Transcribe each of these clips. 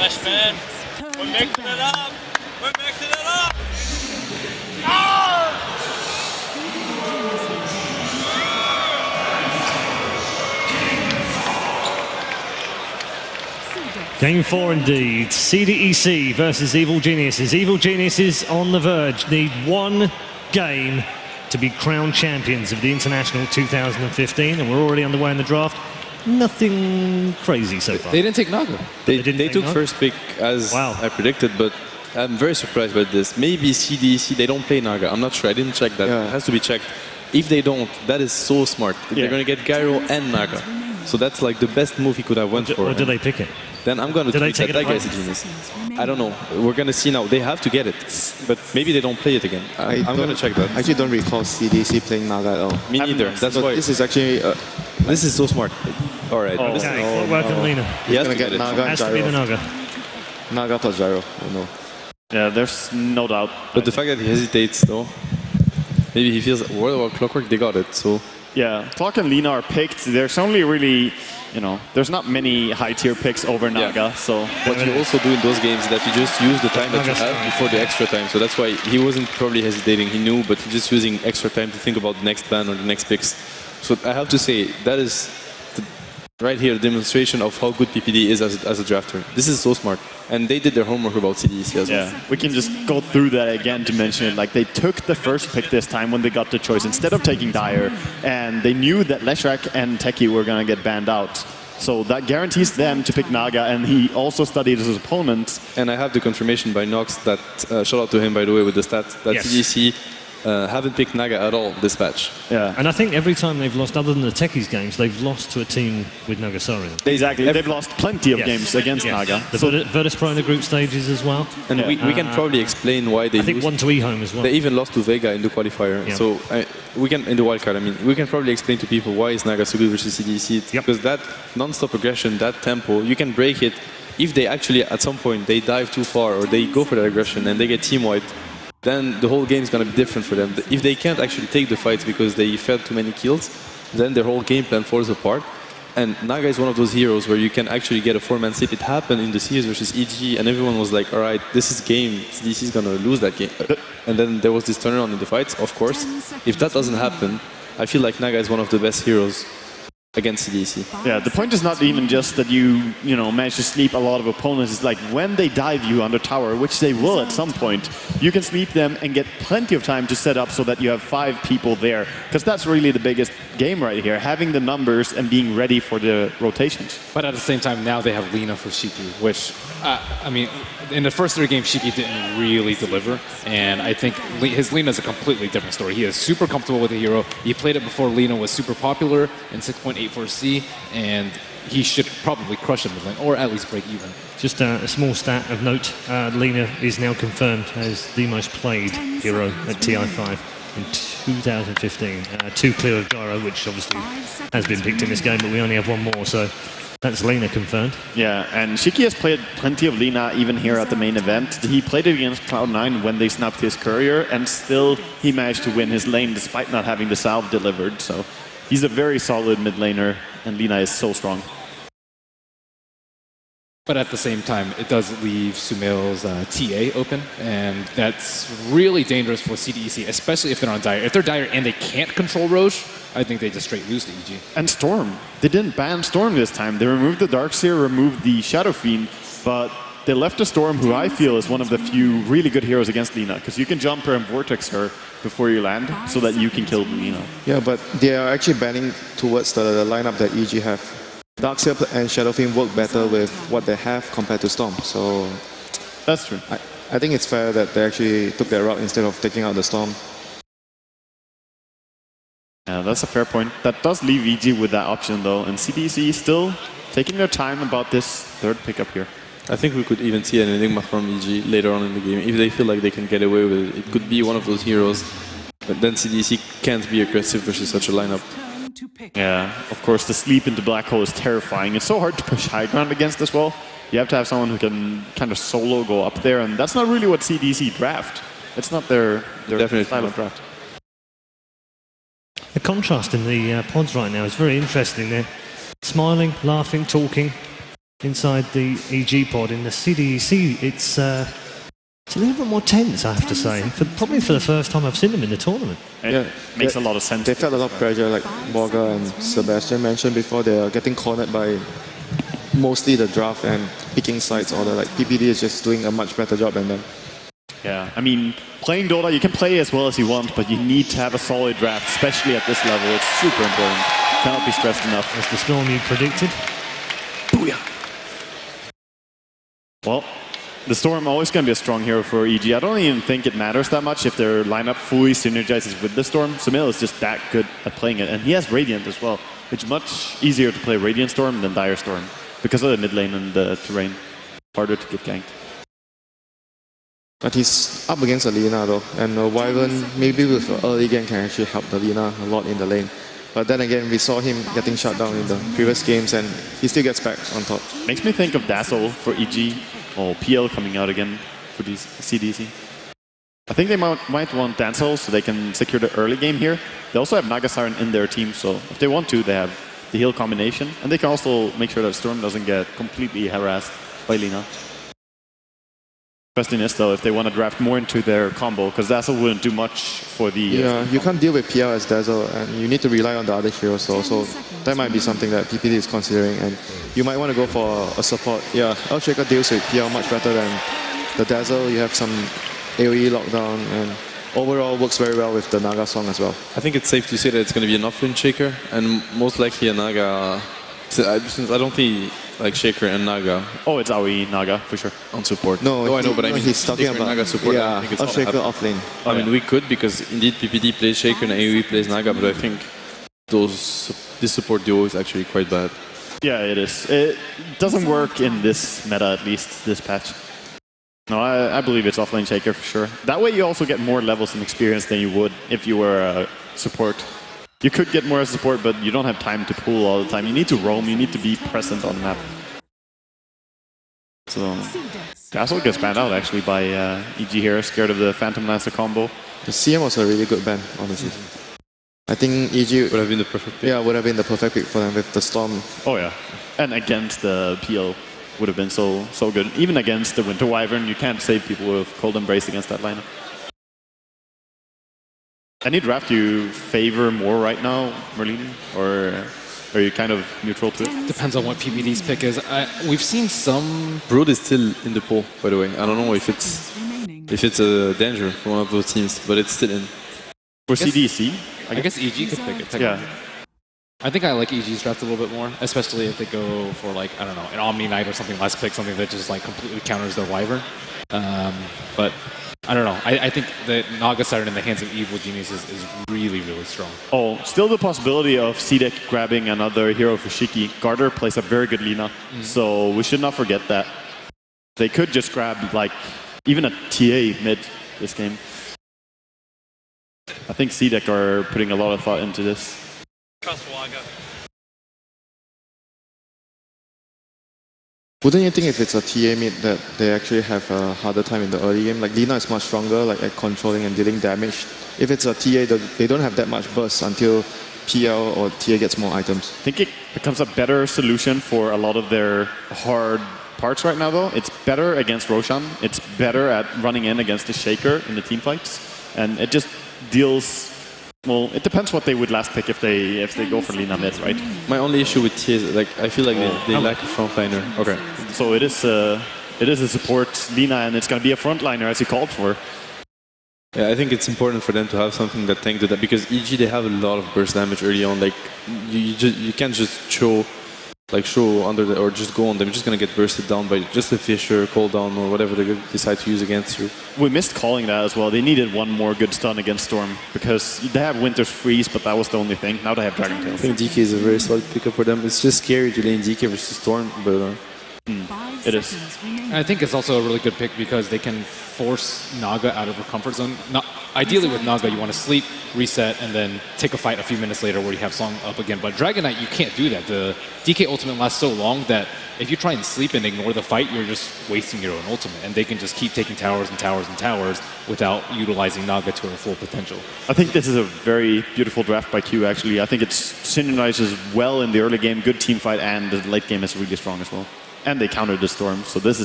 Flash, man. We're mixing it up. We're mixing it up. Ah! Game 4 indeed. CDEC versus Evil Geniuses. Evil Geniuses on the verge need one game to be crowned champions of the International 2015, and we're already underway in the draft. Nothing crazy so far. They didn't take Naga. They took Naga? first pick as I predicted, but I'm very surprised by this. Maybe CDEC, they don't play Naga. I'm not sure. I didn't check that. It has to be checked. If they don't, that is so smart. They're going to get Gyro and Naga. So that's like the best move he could have went for. Or do they pick it? Then I'm going to tweet that guy's a genius. I don't know. We're going to see now. They have to get it. But maybe they don't play it again. I'm going to check that. I actually don't recall CDC playing Naga at all. Me neither. That's why. This is actually... this is so smart. All right. Oh, okay. Welcome, Lina. He has to get it. Naga and Has to be the Gyro. Naga. Naga plus Gyro. Oh, no. Yeah, there's no doubt. But the fact that he hesitates, though, maybe he feels, well, Clockwork, they got it, so... Yeah, Clock and Lina are picked. There's only really, you know, there's not many high-tier picks over Naga, so... What you also do in those games is that you just use the time that you have before the extra time. So that's why he wasn't probably hesitating. He knew, but he's just using extra time to think about the next ban or the next picks. So I have to say, that is right here, a demonstration of how good PPD is as a drafter. This is so smart. And they did their homework about CDEC as well. Yeah, we can just go through that again to mention it. Like, they took the first pick this time when they got the choice instead of taking Dyer, and they knew that Leshrac and Teki were going to get banned out. So that guarantees them to pick Naga, and he also studied his opponents. And I have the confirmation by Nox that, shout out to him by the way with the stats, that CDEC haven't picked Naga at all this patch. Yeah. And I think every time they've lost, other than the Techies games, they've lost to a team with Nagasarian. Exactly. They've lost plenty of games against Naga. The Virtus Pro in the group stages as well. And we can probably explain why they I think one to eHome as well. They even lost to Vega in the qualifier. So we can, in the wildcard, I mean, we can probably explain to people why is Naga so good versus CDEC. Because that non-stop aggression, that tempo, you can break it if they actually, at some point, they dive too far or they go for that aggression and they get team-wiped. Then the whole game is going to be different for them. If they can't actually take the fights because they fed too many kills, then their whole game plan falls apart. And Naga is one of those heroes where you can actually get a 4-man sweep. It happened in the series versus EG, and everyone was like, all right, this is game. CDC is going to lose that game. And then there was this turnaround in the fights, of course. If that doesn't happen, I feel like Naga is one of the best heroes against CDEC. Yeah, the point is not even just that you manage to sleep a lot of opponents. It's like when they dive you under tower, which they will at some point, you can sleep them and get plenty of time to set up so that you have 5 people there. Because that's really the biggest game right here, having the numbers and being ready for the rotations. But at the same time, now they have Lina for Shiki, which, I mean, in the first 3 games, Shiki didn't really deliver. And I think his Lina is a completely different story. He is super comfortable with the hero. He played it before Lina was super popular in 6.84C, and he should probably crush him with Lina, or at least break even. Just a small stat of note, Lina is now confirmed as the most played hero at TI5 in 2015. 2 clear of Gyro, which obviously has been picked in this game, but we only have 1 more, so that's Lina confirmed. Yeah, and Shiki has played plenty of Lina even here at the main event. He played it against Cloud9 when they snapped his courier, and still he managed to win his lane despite not having the salve delivered. So he's a very solid mid laner, and Lina is so strong. But at the same time, it does leave Sumail's TA open, and that's really dangerous for CDEC, especially if they're on Dire. If they're Dire and they can't control Roche, I think they just straight lose to EG. And Storm. They didn't ban Storm this time. They removed the Darkseer, removed the Shadow Fiend, but they left a Storm who I feel is one of the few really good heroes against Lina, because you can jump her and vortex her before you land so that you can kill Lina. Yeah, but they are actually banning towards the lineup that EG have. Darkseer and Shadow Fiend work better with what they have compared to Storm, so... That's true. I think it's fair that they actually took that route instead of taking out the Storm. Yeah, that's a fair point. That does leave EG with that option though, and CDEC still taking their time about this 3rd pickup here. I think we could even see an Enigma from EG later on in the game. If they feel like they can get away with it, it could be one of those heroes. But then CDEC can't be aggressive versus such a lineup. Yeah, of course the sleep into Black Hole is terrifying. It's so hard to push high ground against as well. You have to have someone who can kind of solo go up there, and that's not really what CDEC draft. It's not their style of draft. The contrast in the pods right now is very interesting. They're smiling, laughing, talking. inside the EG pod. In the CDEC, it's a little bit more tense, I have to say. Probably for the first time I've seen them in the tournament. It makes a lot of sense. They felt a lot of pressure, like Borga and Sebastian mentioned before. They are getting cornered by mostly the draft and picking sides order. Like PPD is just doing a much better job than them. Yeah, I mean, playing Dota, you can play as well as you want, but you need to have a solid draft, especially at this level. It's super important. Cannot be stressed enough. That's the storm you predicted. Booyah! Well, the Storm always going to be a strong hero for EG. I don't even think it matters that much if their lineup fully synergizes with the Storm. Samil is just that good at playing it, and he has Radiant as well. It's much easier to play Radiant Storm than Dire Storm because of the mid lane and the terrain. Harder to get ganked. But he's up against Alina though, and Wyvern maybe with an early game can actually help the Alina a lot in the lane. But then again, we saw him getting shut down in the previous games, and he still gets back on top. Makes me think of Dazzle for EG, or PL coming out again for these CDC. I think they might want Dazzle so they can secure the early game here. They also have Naga Siren in their team, so if they want to, they have the heal combination, and they can also make sure that Storm doesn't get completely harassed by Lina. Question is though, if they want to draft more into their combo, because Dazzle wouldn't do much for the... Yeah, you can't deal with PL as Dazzle, and you need to rely on the other heroes though, so that might be something that PPD is considering, and you might want to go for a support. Yeah, Earthshaker deals with PL much better than the Dazzle. You have some AoE lockdown, and overall works very well with the Naga song as well. I think it's safe to say that it's going to be an offlane Shaker, and most likely a Naga. Since I don't think like Shaker and Naga. Oh, it's AoE Naga for sure. On support. No, I know, but I mean he's talking about Naga support. Yeah, I think it's Shaker offlane. I mean, we could because indeed PPD plays Shaker and AoE plays Naga, but I think this support duo is actually quite bad. Yeah, it is. It doesn't work in this meta, at least this patch. No, I believe it's offlane Shaker for sure. That way you also get more levels and experience than you would if you were a support. You could get more as support, but you don't have time to pull all the time. You need to roam, you need to be present on the map. So, Dazzle gets banned out actually by EG here, scared of the Phantom Lancer combo. The CM was a really good ban, honestly. I think EG would have been the perfect pick. Yeah, would have been the perfect pick for them with the Storm. Oh yeah, and against the PL would have been so good. Even against the Winter Wyvern, you can't save people with Cold Embrace against that lineup. Any draft you favor more right now, Merlin, or are you kind of neutral to it? Depends on what PPD's pick is. We've seen some... Brood is still in the pool, by the way. I don't know if it's a danger for one of those teams, but it's still in. For CDEC? I guess EG could pick it. Yeah. I think I like EG's draft a little bit more, especially if they go for like, I don't know, an Omni Knight or something less pick, something that just like completely counters their Wyvern. But I don't know. I think that Naga Siren in the hands of Evil Geniuses is really, really strong. Oh, still the possibility of CDEC grabbing another hero for Shiki. Garter plays a very good Lina, so we should not forget that. They could just grab like even a TA mid this game. I think CDEC are putting a lot of thought into this. Trust Waga. Wouldn't you think if it's a TA mid that they actually have a harder time in the early game? Like Lina is much stronger like at controlling and dealing damage. If it's a TA, they don't have that much burst until PL or TA gets more items. I think it becomes a better solution for a lot of their hard parts right now though. It's better against Roshan. It's better at running in against the Shaker in the team fights. And it just deals... Well, it depends what they would last pick if they go for Lina mid, right? My only issue with TA is like I feel like they lack a frontliner. Okay, so it is a support Lina, and it's going to be a frontliner as you called for. Yeah, I think it's important for them to have something that tank to that because EG they have a lot of burst damage early on. Like you can't just show under the or just go on them. You're just gonna get bursted down by just a Fisher, cooldown, or whatever they decide to use against you. We missed calling that as well. They needed one more good stun against Storm because they have Winter's Freeze, but that was the only thing. Now they have Dragon Tail. I think DK is a very solid pickup for them. It's just scary to lane DK versus Storm, but it is. I think it's also a really good pick because they can force Naga out of her comfort zone. Ideally with Naga, you want to sleep, reset, and then take a fight a few minutes later where you have Song up again. But Dragon Knight, you can't do that. The DK ultimate lasts so long that if you try and sleep and ignore the fight, you're just wasting your own ultimate. And they can just keep taking towers and towers and towers without utilizing Naga to her full potential. I think this is a very beautiful draft by Q, actually. I think it synchronizes well in the early game, good team fight, and the late game is really strong as well. and they countered the Storm. So this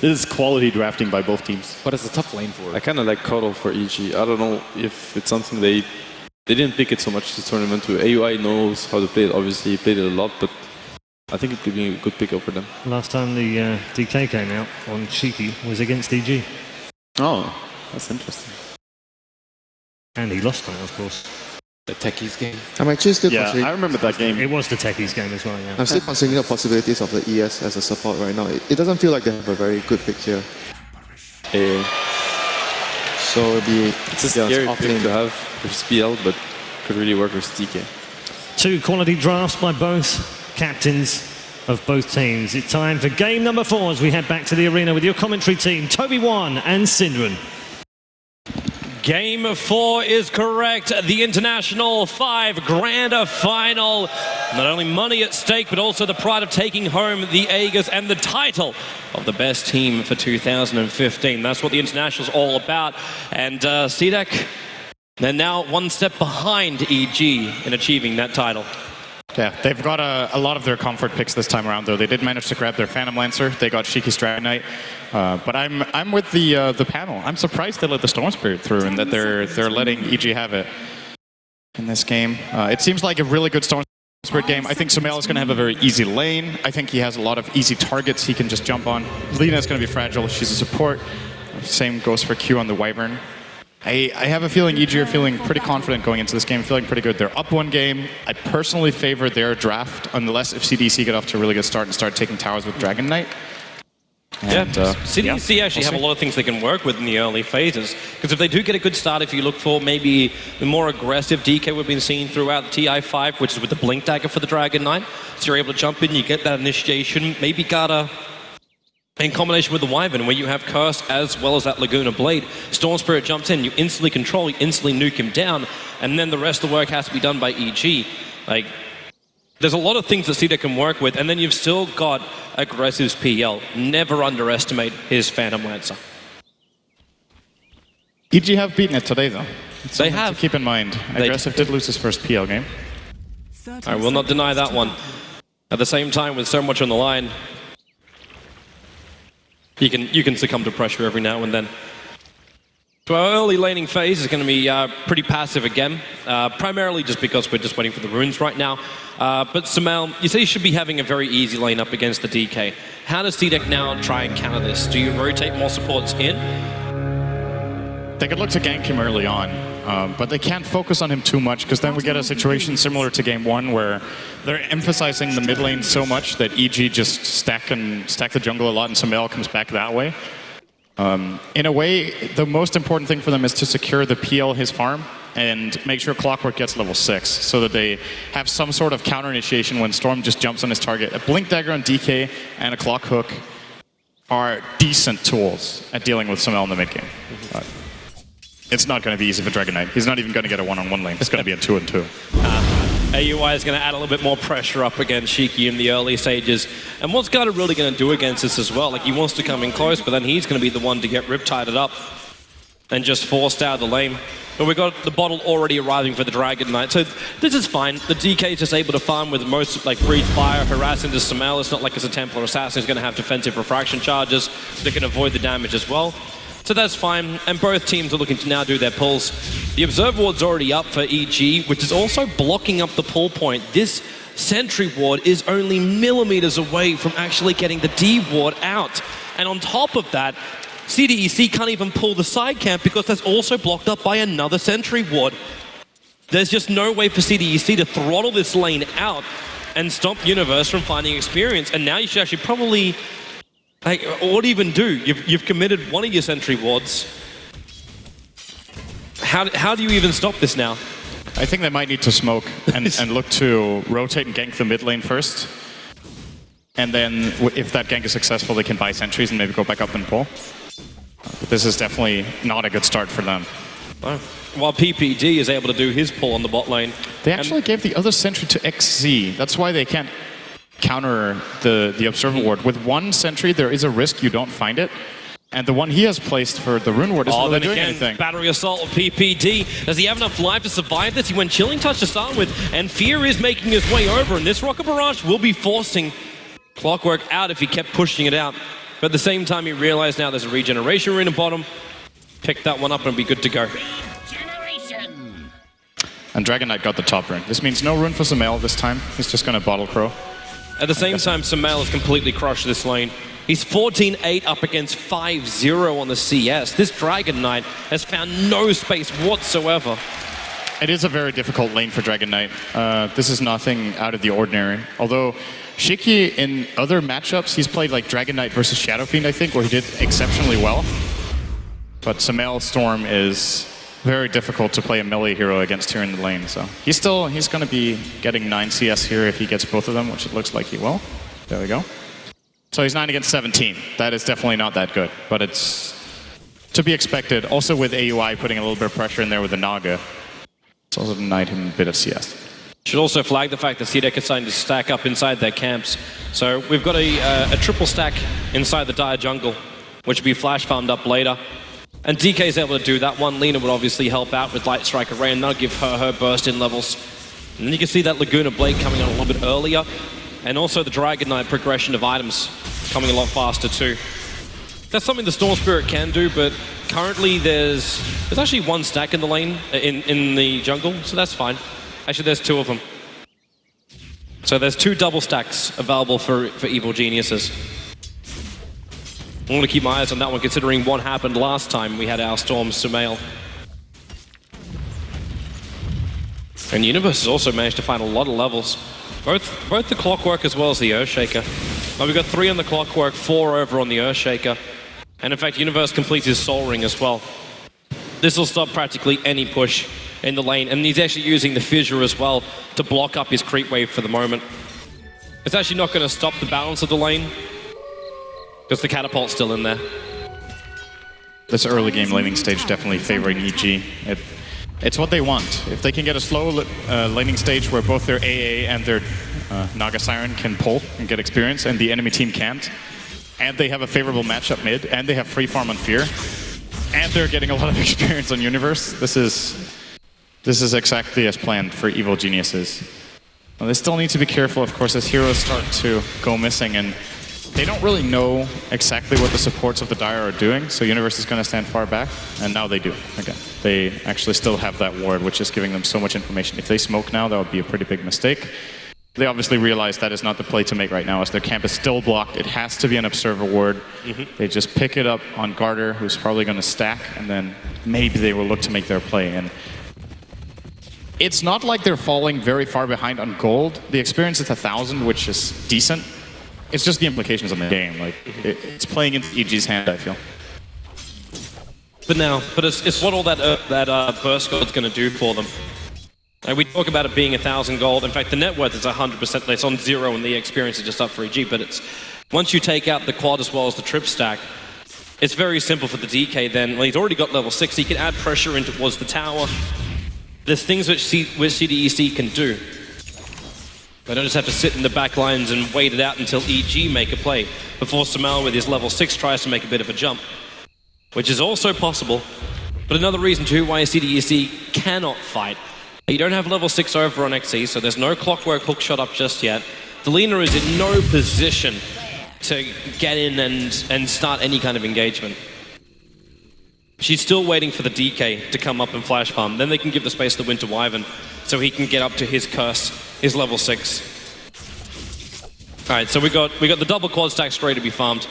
is quality drafting by both teams. But it's a tough lane for it. I kind of like Cuddle for EG. I don't know if it's something they didn't pick it so much this tournament too. AUI knows how to play it. Obviously, he played it a lot, but I think it could be a good pickup for them. Last time the DK came out on Cheeky was against EG. Oh, that's interesting. And he lost on it, of course. The Techies game. I'm actually still Yeah, considering. I remember that game. It was the Techies game as well, yeah. I'm still considering the possibilities of the ES as a support right now. It doesn't feel like they have a very good pick here. So it'll be It's a scary pick to have versus PL, but could really work with DK. Two quality drafts by both captains of both teams. It's time for game number 4 as we head back to the arena with your commentary team, Toby1 and Syndren. Game 4 is correct. The International 5 Grand Final. Not only money at stake, but also the pride of taking home the Aegis and the title of the best team for 2015. That's what the International's all about. And CDEC, they're now one step behind EG in achieving that title. Yeah, they've got a lot of their comfort picks this time around, though. They did manage to grab their Phantom Lancer. They got Shiki's Dragon Knight. But I'm with the panel. I'm surprised they let the Storm Spirit through and that they're letting EG have it in this game. It seems like a really good Storm Spirit game. I think Sumail is going to have a very easy lane. I think he has a lot of easy targets he can just jump on. Lina is going to be fragile. She's a support. Same goes for Q on the Wyvern. I have a feeling EG are feeling pretty confident going into this game, feeling pretty good. They're up one game. I personally favor their draft, unless if CDEC get off to a really good start and start taking towers with Dragon Knight. And, CDEC actually have a lot of things they can work with in the early phases. Because if they do get a good start, if you look for maybe the more aggressive DK we've been seeing throughout the TI5, which is with the Blink Dagger for the Dragon Knight, so you're able to jump in, you get that initiation, maybe Gata in combination with the Wyvern, where you have Curse as well as that Laguna Blade. Storm Spirit jumps in, you instantly control, you instantly nuke him down, and then the rest of the work has to be done by EG. Like, there's a lot of things that CDEC can work with, and then you've still got Aggressive's PL. Never underestimate his Phantom Lancer. EG have beaten it today, though. It's they have. To keep in mind, Aggressive did lose his first PL game. I will not deny that one. At the same time, with so much on the line, you can succumb to pressure every now and then. So our early laning phase is going to be pretty passive again, primarily just because we're just waiting for the runes right now. But Sumail, you say you should be having a very easy lane up against the DK. How does CDEC now try and counter this? Do you rotate more supports in? They could look to gank him early on, but they can't focus on him too much, because then we get a situation similar to game 1 where they're emphasizing the mid lane so much that EG just stack the jungle a lot and Sumail comes back that way. In a way, the most important thing for them is to secure the PL his farm and make sure Clockwork gets level 6 so that they have some sort of counter initiation when Storm just jumps on his target. A Blink Dagger on DK and a Clock Hook are decent tools at dealing with Sumail in the mid game. It's not going to be easy for Dragon Knight. He's not even going to get a one-on-one lane. It's going to be a 2-on-2. AUI is going to add a little bit more pressure up against Shiki in the early stages. And what's Gata really going to do against this as well? Like, he wants to come in close, but then he's going to be the one to get riptided up and just forced out of the lane. But we've got the bottle already arriving for the Dragon Knight. So this is fine. The DK is just able to farm with most, like, breathe fire, harass into Sumail. It's not like it's a Templar Assassin who's going to have defensive refraction charges that can avoid the damage as well. So that's fine, and both teams are looking to now do their pulls. The Observer Ward's already up for EG, which is also blocking up the pull point. This Sentry Ward is only millimeters away from actually getting the D Ward out. And on top of that, CDEC can't even pull the side camp because that's also blocked up by another Sentry Ward. There's just no way for CDEC to throttle this lane out and stop Universe from finding experience. And now you should actually probably... Like, what even do? You've committed one of your Sentry Wards. How do you even stop this now? I think they might need to smoke and look to rotate and gank the mid lane first. And then if that gank is successful, they can buy sentries and maybe go back up and pull. But this is definitely not a good start for them. Oh. While PPD is able to do his pull on the bot lane. They actually gave the other sentry to XZ. That's why they can't counter the Observer Ward. With one sentry, there is a risk you don't find it. And the one he has placed for the Rune Ward isn't really doing anything. Battery Assault of PPD. Does he have enough life to survive this? He went Chilling Touch to start with, and Fear is making his way over, and this Rocket Barrage will be forcing Clockwork out if he kept pushing it out. But at the same time, he realized now there's a regeneration rune in bottom. Pick that one up and be good to go. And Dragon Knight got the top rune. This means no rune for Sumail this time. He's just going to Bottle Crow. At the same time, Sumail has completely crushed this lane. He's 14-8 up against 5-0 on the CS. This Dragon Knight has found no space whatsoever. It is a very difficult lane for Dragon Knight. This is nothing out of the ordinary. Although Shiki, in other matchups, he's played like Dragon Knight versus Shadow Fiend, I think, where he did exceptionally well. But Sumail Storm is very difficult to play a melee hero against here in the lane. So he's going to be getting 9 CS here if he gets both of them, which it looks like he will. There we go. So he's 9 against 17. That is definitely not that good, but it's to be expected. Also with AUI putting a little bit of pressure in there with the Naga. It's also denied him a bit of CS. Should also flag the fact that CDEC is starting to stack up inside their camps. So we've got a triple stack inside the Dire jungle, which will be flash farmed up later. And DK is able to do that one. Lina would obviously help out with Light Strike Array, and that'll give her burst in levels. And then you can see that Laguna Blade coming on a little bit earlier. And also the Dragon Knight progression of items coming a lot faster too. That's something the Storm Spirit can do, but currently there's actually one stack in the lane, in the jungle, so that's fine. Actually, there's 2 of them. So there's 2 double stacks available for Evil Geniuses. I'm going to keep my eyes on that one, considering what happened last time we had our Storm Sumail. And Universe has also managed to find a lot of levels. Both the Clockwork as well as the Earthshaker. Well, we've got 3 on the Clockwork, 4 over on the Earthshaker. And in fact, Universe completes his Soul Ring as well. This will stop practically any push in the lane. And he's actually using the Fissure as well to block up his creep wave for the moment. It's actually not going to stop the balance of the lane, because the Catapult's still in there. This early game laning stage definitely favoring EG. It's what they want. If they can get a slow laning stage where both their AA and their Naga Siren can pull and get experience, and the enemy team can't, and they have a favorable matchup mid, and they have free farm on Fear, and they're getting a lot of experience on Universe, this is exactly as planned for Evil Geniuses. Well, they still need to be careful, of course, as heroes start to go missing, and they don't really know exactly what the supports of the Dire are doing, so Universe is going to stand far back, and now they do. Again, they actually still have that ward, which is giving them so much information. If they smoke now, that would be a pretty big mistake. They obviously realize that is not the play to make right now, as their camp is still blocked. It has to be an Observer ward. They just pick it up on Garter, who's probably going to stack, and then maybe they will look to make their play. And it's not like they're falling very far behind on gold. The experience is 1,000, which is decent. It's just the implications on the game. Like it's playing into EG's hand, I feel. But it's what all that burst gold's going to do for them. And we talk about it being 1,000 gold. In fact, the net worth is 100%. It's on 0, and the experience is just up for EG. But it's once you take out the quad as well as the trip stack, it's very simple for the DK. Then, well, he's already got level 6. He can add pressure in towards the tower. There's things which CDEC can do. They don't just have to sit in the back lines and wait it out until EG make a play before Sumail with his level 6 tries to make a bit of a jump, which is also possible. But another reason too why CDEC cannot fight. You don't have level 6 over on XE, so there's no Clockwork hookshot up just yet. The Lina is in no position to get in and start any kind of engagement. She's still waiting for the DK to come up and flash farm. Then they can give the space to Winter Wyvern so he can get up to his curse, his level 6. Alright, so we got the double quad stack straight to be farmed.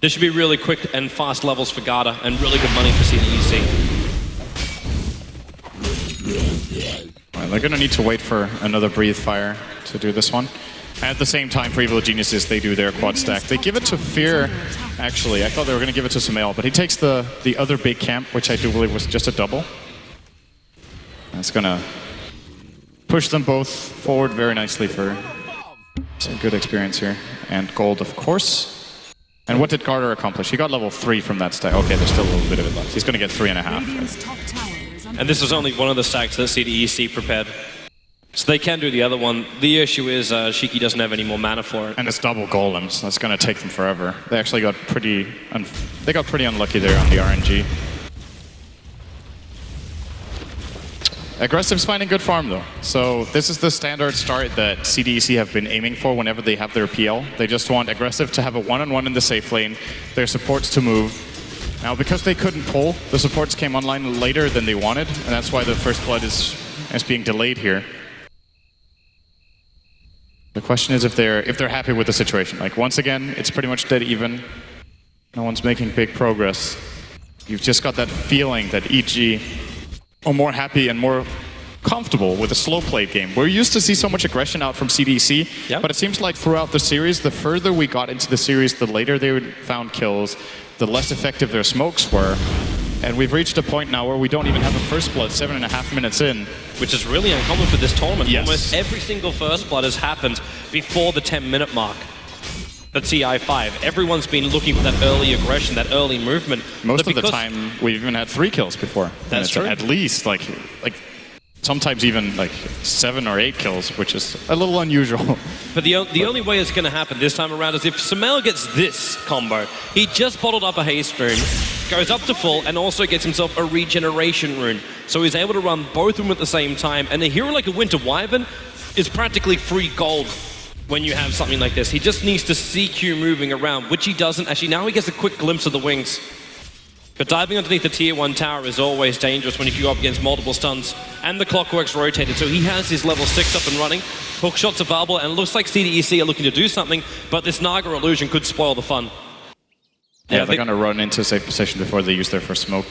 This should be really quick and fast levels for Garda and really good money for CDEC. Right, they're going to need to wait for another Breathe Fire to do this one. And at the same time, for Evil Geniuses, they do their quad stack. They give it to Fear, actually. I thought they were going to give it to Sumail, but he takes the other big camp, which I do believe was just a double. That's going to push them both forward very nicely for some good experience here. And gold, of course. And what did Garter accomplish? He got level 3 from that stack. Okay, there's still a little bit of it left. He's going to get 3.5. And this was only one of the stacks that CDEC prepared. So they can do the other one. The issue is Shiki doesn't have any more mana for it. And it's double golems. That's going to take them forever. They actually got pretty unlucky there on the RNG. Aggressive's finding good farm though. So this is the standard start that CDEC have been aiming for whenever they have their PL. They just want Aggressive to have a one-on-one in the safe lane, their supports to move. Now because they couldn't pull, the supports came online later than they wanted, and that's why the first blood is being delayed here. The question is if they're happy with the situation. Like once again, it's pretty much dead even. No one's making big progress. You've just got that feeling that EG are more happy and more comfortable with a slow play game. We're used to see so much aggression out from CDEC, but it seems like throughout the series, the further we got into the series, the later they found kills, the less effective their smokes were. And we've reached a point now where we don't even have a first blood 7.5 minutes in. Which is really uncommon for this tournament. Yes. Almost every single first blood has happened before the 10-minute mark. The TI5. Everyone's been looking for that early aggression, that early movement. Most of the time, we've even had 3 kills before. That's true. At least, like sometimes even like 7 or 8 kills, which is a little unusual. But the only way it's going to happen this time around is if Sumail gets this combo. He just bottled up a haste rune, goes up to full, and also gets himself a regeneration rune. So he's able to run both of them at the same time. And a hero like a Winter Wyvern is practically free gold when you have something like this. He just needs to CQ moving around, which he doesn't. Actually, now he gets a quick glimpse of the wings. But diving underneath the tier 1 tower is always dangerous when you go up against multiple stuns. And the clockwork's rotated, so he has his level 6 up and running. Hook shots available, and it looks like CDEC are looking to do something, but this Naga illusion could spoil the fun. Yeah, they're going to run into a safe position before they use their first smoke.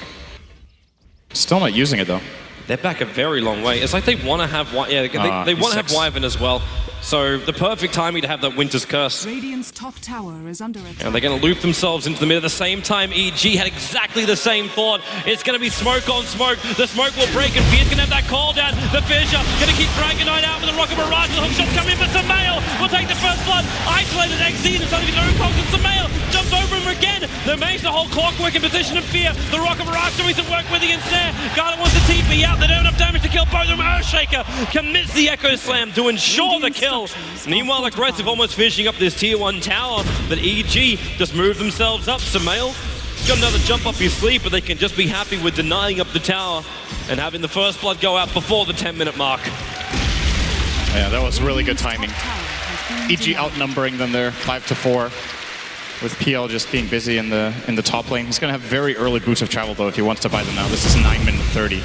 Still not using it, though. They're back a very long way. It's like they want to have... Yeah, they want to have Wyvern as well. So the perfect timing to have that Winter's Curse. Radiant's top tower is under attack. And they're going to loop themselves into the mid at the same time. EG had exactly the same thought. It's going to be smoke on smoke. The smoke will break, and Fear's going to have that call down. The Fisher going to keep Dragonite out with the Rocket Barrage. The hookshot's coming in for Sumail. Will take the first blood. Isolated XZ, and suddenly the Ucox and Sumail jumps over him again. They manage to hold Clockwork in position of Fear. The Rocket Barrage doing some work with the ensnare. Garnet wants to TP out. They don't have enough damage to kill both of them. Earthshaker commits the Echo Slam to ensure the kill. Meanwhile, Aggressive almost finishing up this tier 1 tower, but EG just moved themselves up. Sumail got another jump up his sleeve, but they can just be happy with denying up the tower and having the first blood go out before the 10-minute mark. Yeah, that was really good timing. EG outnumbering them there, 5-4, with PL just being busy in the top lane. He's going to have very early boots of travel, though, if he wants to buy them now. This is 9:30.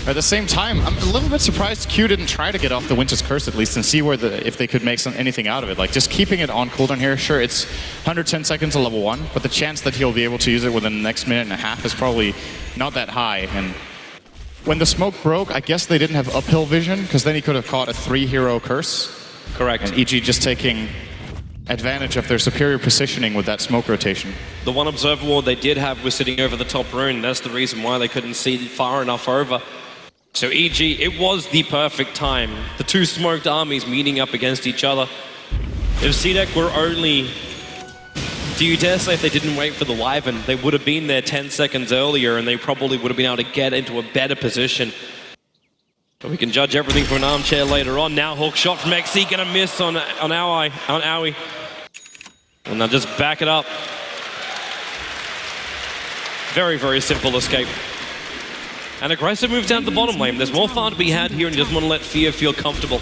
At the same time, I'm a little bit surprised Q didn't try to get off the Winter's Curse at least and see where if they could make anything out of it. Like just keeping it on cooldown here, sure, it's 110 seconds to level 1, but the chance that he'll be able to use it within the next minute and a half is probably not that high. And when the smoke broke, I guess they didn't have uphill vision, because then he could have caught a 3-hero curse. Correct. And EG just taking advantage of their superior positioning with that smoke rotation. The one observer ward they did have was sitting over the top rune. That's the reason why they couldn't see far enough over. So EG, it was the perfect time. The two smoked armies meeting up against each other. If CDEC were only... Do you dare say if they didn't wait for the Wyvern, they would have been there 10 seconds earlier and they probably would have been able to get into a better position. But we can judge everything from an armchair later on. Now hook shot from XC, gonna miss on Owie. And they'll just back it up. Very, very simple escape. And Aggressive moves down to the bottom lane. There's more fun to be had here, and he doesn't want to let Fear feel comfortable.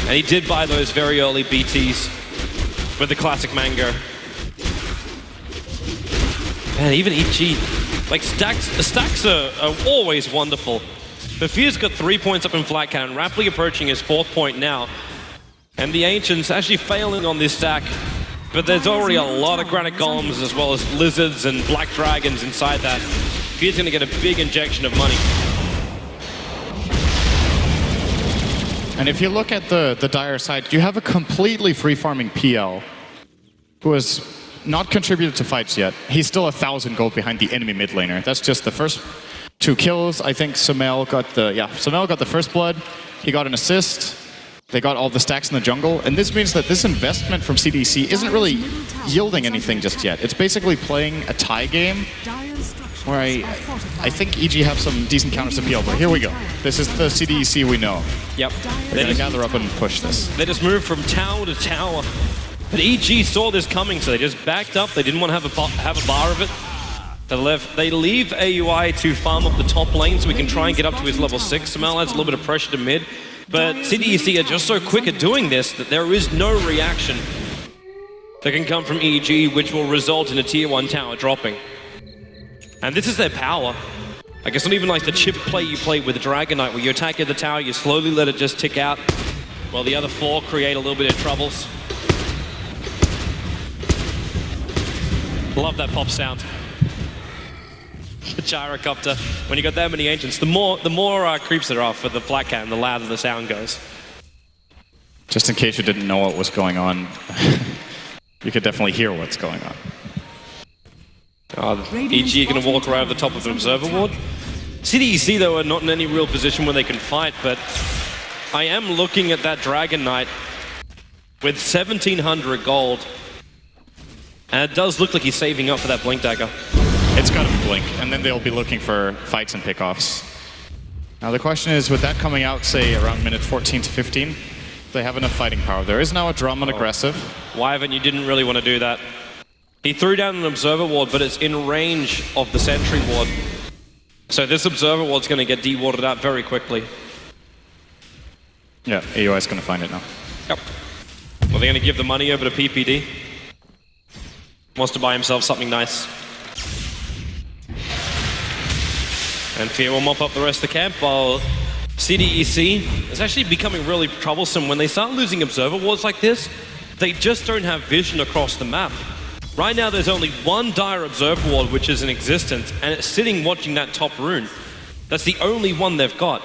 And he did buy those very early BTs with the classic Mango. And even EG, like stacks are always wonderful. But Fear's got 3 points up in Flat Cannon, rapidly approaching his 4th point now. And the Ancients actually failing on this stack. But there's already a lot of Granite Golems as well as Lizards and Black Dragons inside that. Fear's going to get a big injection of money. And if you look at the dire side, you have a completely free-farming PL who has not contributed to fights yet. He's still 1,000 gold behind the enemy mid laner. That's just the first 2 kills. I think Sumail got the first blood. He got an assist. They got all the stacks in the jungle. And this means that this investment from CDEC isn't really yielding anything just yet. It's basically playing a tie game where I think EG have some decent counters to PL, but here we go. This is the CDEC we know. Yep. They're going to gather up and push this. They just moved from tower to tower. But EG saw this coming, so they just backed up. They didn't want to have a bar of it. They leave AUI to farm up the top lane so we can try and get up to his level 6. Samal adds a little bit of pressure to mid. But CDEC are just so quick at doing this that there is no reaction that can come from EG, which will result in a tier 1 tower dropping. And this is their power. Like, it's not even like the chip play you play with the Dragon Knight, where you attack at the tower, you slowly let it just tick out, while the other 4 create a little bit of troubles. Love that pop sound. The gyrocopter. When you got that many ancients, the more creeps there are for the Black Cat, the louder the sound goes. Just in case you didn't know what was going on, you could definitely hear what's going on. EG are going to walk right over the top of an observer ward. CDEC, though, are not in any real position where they can fight, but I am looking at that Dragon Knight with 1,700 gold, and it does look like he's saving up for that Blink Dagger. It's got to blink, and then they'll be looking for fights and pickoffs. Now the question is, with that coming out, say, around minute 14 to 15, they have enough fighting power. There is now a drum on aggressive. Wyvern, you didn't really want to do that. He threw down an observer ward, but it's in range of the sentry ward. So this observer ward's going to get de-warded out very quickly. Yeah, AUI is going to find it now. Yep. Well, they're going to give the money over to PPD. Wants to buy himself something nice. And Fear will mop up the rest of the camp, while CDEC is actually becoming really troublesome. When they start losing observer wards like this, they just don't have vision across the map. Right now, there's only one dire observer ward which is in existence, and it's sitting watching that top rune. That's the only one they've got.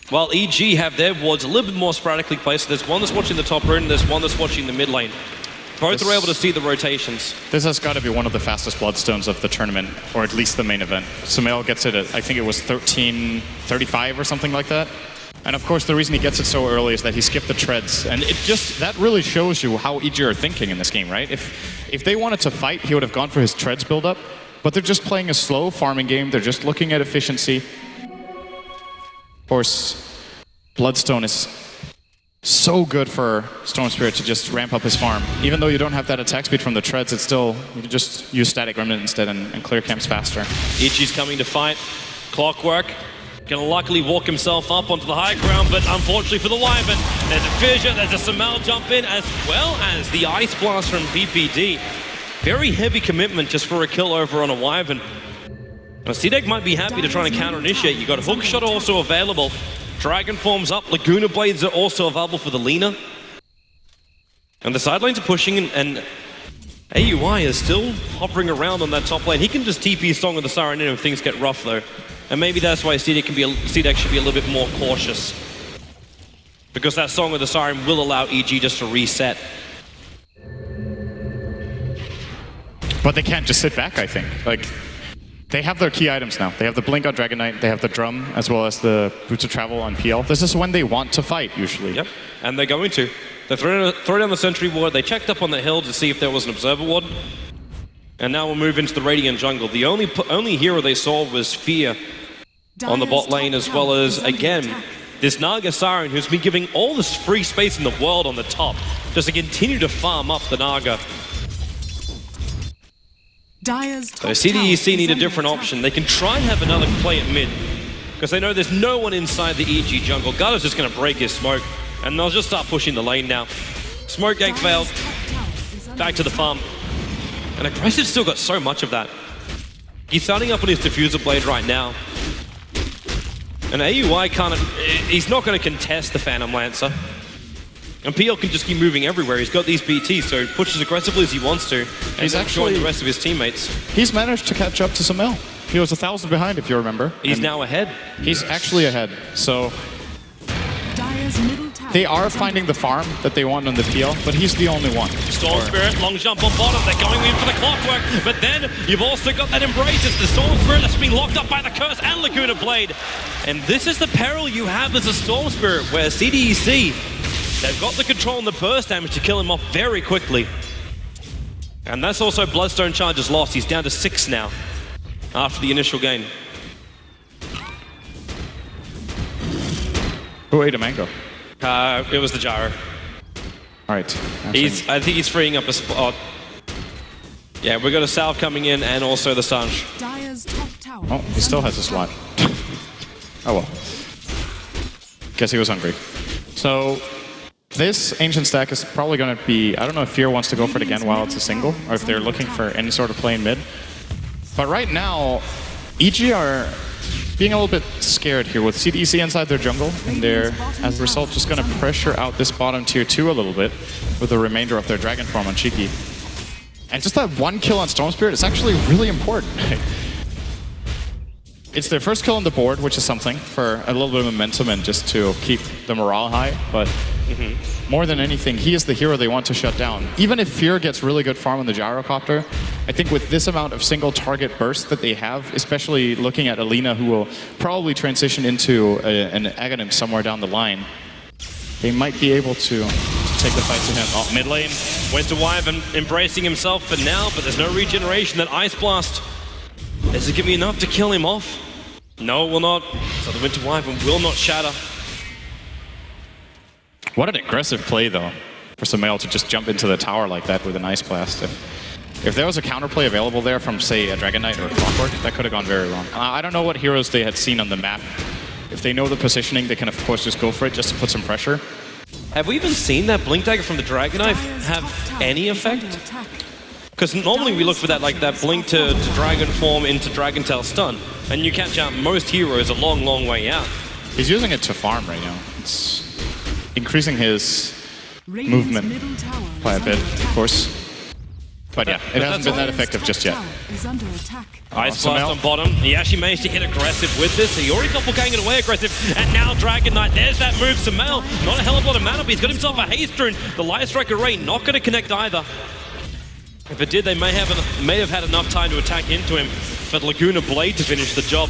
While EG have their wards a little bit more sporadically placed. There's one that's watching the top rune, and there's one that's watching the mid lane. Both are able to see the rotations. This has got to be one of the fastest Bloodstones of the tournament, or at least the main event. Sumail gets it at, I think it was 13:35 or something like that. And of course, the reason he gets it so early is that he skipped the treads. And it just, that really shows you how EG are thinking in this game, right? If they wanted to fight, he would have gone for his treads build-up. But they're just playing a slow farming game. They're just looking at efficiency. Of course, Bloodstone is so good for Storm Spirit to just ramp up his farm. Even though you don't have that attack speed from the treads, it's still, you can just use Static Remnant instead and clear camps faster. EG's coming to fight. Clockwork gonna luckily walk himself up onto the high ground, but unfortunately for the Wyvern, there's a fissure, there's a Sumail jump in, as well as the Ice Blast from PPD. Very heavy commitment just for a kill over on a Wyvern. Now, CDEC might be happy to try and counter-initiate. You got a hook shot also available. Dragon forms up, Laguna Blades are also available for the Lina. And the side lanes are pushing, and AUI is still hovering around on that top lane. He can just TP Song of the Siren in if things get rough, though. And maybe that's why CDEC should be a little bit more cautious. Because that Song of the Siren will allow EG just to reset. But they can't just sit back, I think. Like, they have their key items now. They have the Blink on Dragon Knight, they have the Drum, as well as the Boots of Travel on PL. This is when they want to fight, usually. Yep, and they're going to. They throw down the Sentry Ward, they checked up on the hill to see if there was an Observer Ward. And now we'll move into the Radiant Jungle. The only hero they saw was Fear on the bot lane, as well as, again, this Naga Siren, who's been giving all this free space in the world on the top, just to continue to farm up the Naga. So CDEC need a different option. They can try and have another play at mid, because they know there's no one inside the EG jungle. Gutter's just going to break his smoke, and they'll just start pushing the lane now. Smoke gank failed. Back to the farm. And Aggressive still got so much of that. He's starting up on his Diffuser Blade right now. And AUI can't... He's not going to contest the Phantom Lancer. And PL can just keep moving everywhere. He's got these BTs, so he pushes aggressively as he wants to. And he's actually the rest of his teammates. He's managed to catch up to Sumail. He was 1,000 behind, if you remember. He's now ahead. He's actually ahead. So they are finding the farm that they want on the PL, but he's the only one. Storm Spirit, long jump on bottom. They're going in for the Clockwork, but then you've also got that Embrace. It's the Storm Spirit that's been locked up by the Curse and Laguna Blade. And this is the peril you have as a Storm Spirit, where CDEC, they've got the control and the burst damage to kill him off very quickly. And that's also Bloodstone Charge's loss. He's down to 6 now after the initial game. Who ate a mango? It was the Gyro. All right. I think he's freeing up a spot. Yeah, we got a Salve coming in and also the Sanj. Dire's top tower. Oh, he still has a slot. Oh well. Guess he was hungry. So this Ancient stack is probably going to be... I don't know if Fear wants to go for it again while it's a single, or if they're looking for any sort of play in mid. But right now, EG are being a little bit scared here with CDEC inside their jungle, and they're, as a result, just going to pressure out this bottom tier 2 a little bit with the remainder of their Dragon Form on Cheeky. And just that one kill on Storm Spirit is actually really important. It's their first kill on the board, which is something for a little bit of momentum and just to keep the morale high, but more than anything, he is the hero they want to shut down. Even if Fear gets really good farm on the Gyrocopter, I think with this amount of single target burst that they have, especially looking at Alina, who will probably transition into an Aghanim somewhere down the line, they might be able to take the fight to him. Oh, mid lane, Winter Wyvern embracing himself for now, but there's no regeneration. That Ice Blast, is it going to be enough to kill him off? No, it will not. So the Winter Wyvern will not shatter. What an aggressive play, though, for Sumail to just jump into the tower like that with an Ice Blast. If there was a counterplay available there from, say, a Dragon Knight or a Clockwork, that could have gone very wrong. I don't know what heroes they had seen on the map. If they know the positioning, they can, of course, just go for it just to put some pressure. Have we even seen that Blink Dagger from the Dragon Knight have any effect? Because normally we look for that, like that Blink to Dragon Form into Dragon Tail stun, and you catch out most heroes a long, long way out. He's using it to farm right now. It's increasing his movement by a bit, of course. But yeah, it hasn't been that effective just yet. Ice Blast on bottom. He actually managed to hit aggressive with this. He already doppelganged away aggressive. And now Dragon Knight. There's that move. Sumail, not a hell of a lot of mana, but he's got himself a haste rune. The Light Strike Array not going to connect either. If it did, they may have had enough time to attack into him. But Laguna Blade to finish the job.